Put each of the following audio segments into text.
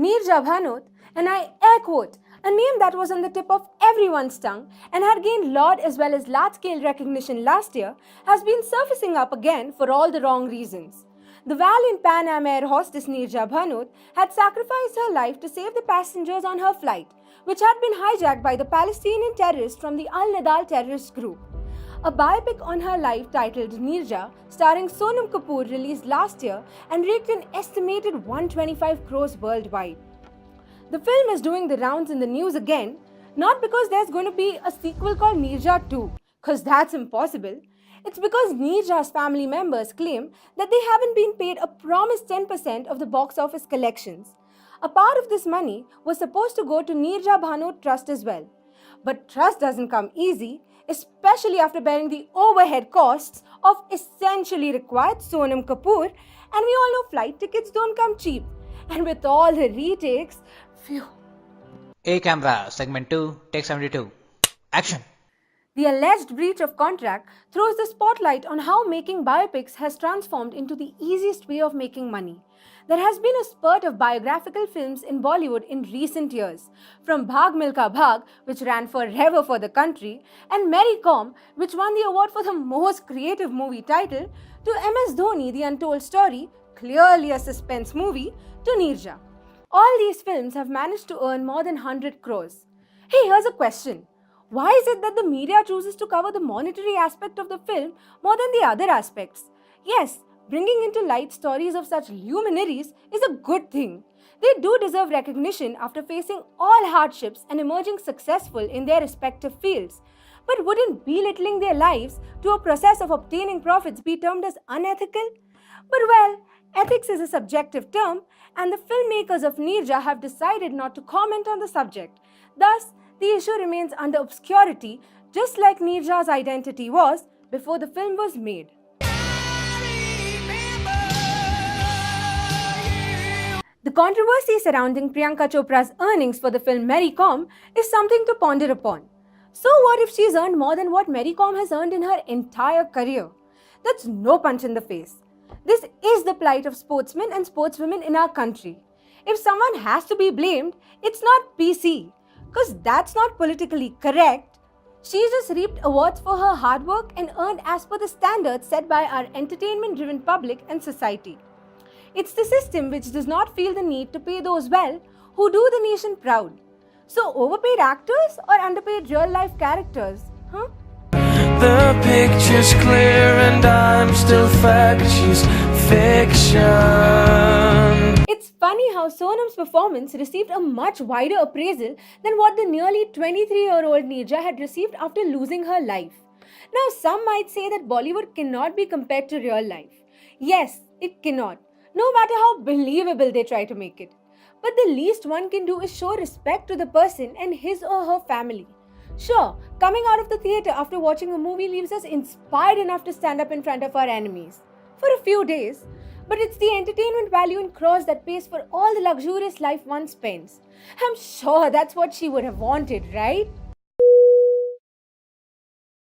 Neerja Bhanot, and I air quote, a name that was on the tip of everyone's tongue and had gained laud as well as large-scale recognition last year, has been surfacing up again for all the wrong reasons. The valiant Pan Am air hostess Neerja Bhanot had sacrificed her life to save the passengers on her flight, which had been hijacked by the Palestinian terrorists from the Al-Nidal terrorist group. A biopic on her life titled Neerja, starring Sonam Kapoor, released last year and raked an estimated 125 crores worldwide. The film is doing the rounds in the news again, not because there's going to be a sequel called Neerja 2, because that's impossible. It's because Neerja's family members claim that they haven't been paid a promised 10% of the box office collections. A part of this money was supposed to go to Neerja Bhanot Trust as well. But trust doesn't come easy, especially after bearing the overhead costs of essentially required Sonam Kapoor, and we all know flight tickets don't come cheap. And with all the retakes, phew. A camera, segment 2, take 72. Action! The alleged breach of contract throws the spotlight on how making biopics has transformed into the easiest way of making money. There has been a spurt of biographical films in Bollywood in recent years, from Bhag Milkha Bhag, which ran forever for the country, and Mary Kom, which won the award for the most creative movie title, to MS Dhoni, The Untold Story, clearly a suspense movie, to Neerja. All these films have managed to earn more than 100 crores. Hey, here's a question. Why is it that the media chooses to cover the monetary aspect of the film more than the other aspects? Yes, bringing into light stories of such luminaries is a good thing. They do deserve recognition after facing all hardships and emerging successful in their respective fields. But wouldn't belittling their lives to a process of obtaining profits be termed as unethical? But well, ethics is a subjective term, and the filmmakers of Neerja have decided not to comment on the subject. Thus, the issue remains under obscurity, just like Neerja's identity was before the film was made. The controversy surrounding Priyanka Chopra's earnings for the film Mary Kom is something to ponder upon. So what if she's earned more than what Mary Kom has earned in her entire career? That's no punch in the face. This is the plight of sportsmen and sportswomen in our country. If someone has to be blamed, it's not PC, because that's not politically correct. She just reaped awards for her hard work and earned as per the standards set by our entertainment-driven public and society. It's the system which does not feel the need to pay those well who do the nation proud. So overpaid actors or underpaid real-life characters, huh? The picture's clear and I'm still fact, she's fiction. It's funny how Sonam's performance received a much wider appraisal than what the nearly 23-year-old Neerja had received after losing her life. Now, some might say that Bollywood cannot be compared to real life. Yes, it cannot, no matter how believable they try to make it. But the least one can do is show respect to the person and his or her family. Sure, coming out of the theatre after watching a movie leaves us inspired enough to stand up in front of our enemies for a few days, but it's the entertainment value in crores that pays for all the luxurious life one spends. I'm sure that's what she would have wanted, right?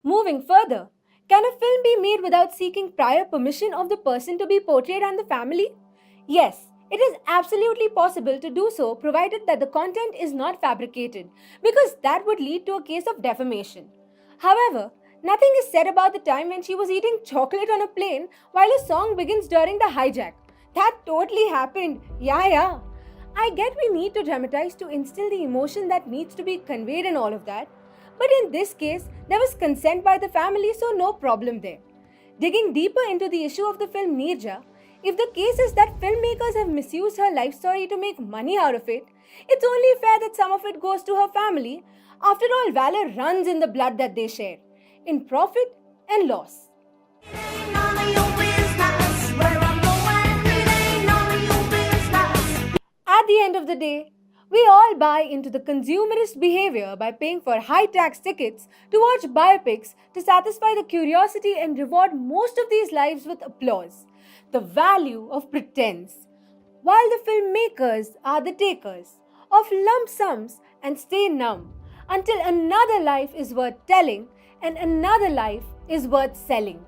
Moving further, can a film be made without seeking prior permission of the person to be portrayed and the family? Yes, it is absolutely possible to do so provided that the content is not fabricated, because that would lead to a case of defamation. However, nothing is said about the time when she was eating chocolate on a plane while a song begins during the hijack. That totally happened. Yeah. I get we need to dramatize to instill the emotion that needs to be conveyed and all of that. But in this case, there was consent by the family, so no problem there. Digging deeper into the issue of the film Neerja, if the case is that filmmakers have misused her life story to make money out of it, it's only fair that some of it goes to her family. After all, valor runs in the blood that they share, in profit and loss. At the end of the day, we all buy into the consumerist behavior by paying for high-tax tickets to watch biopics to satisfy the curiosity and reward most of these lives with applause. The value of pretense, while the filmmakers are the takers of lump sums and stay numb until another life is worth telling and another life is worth selling.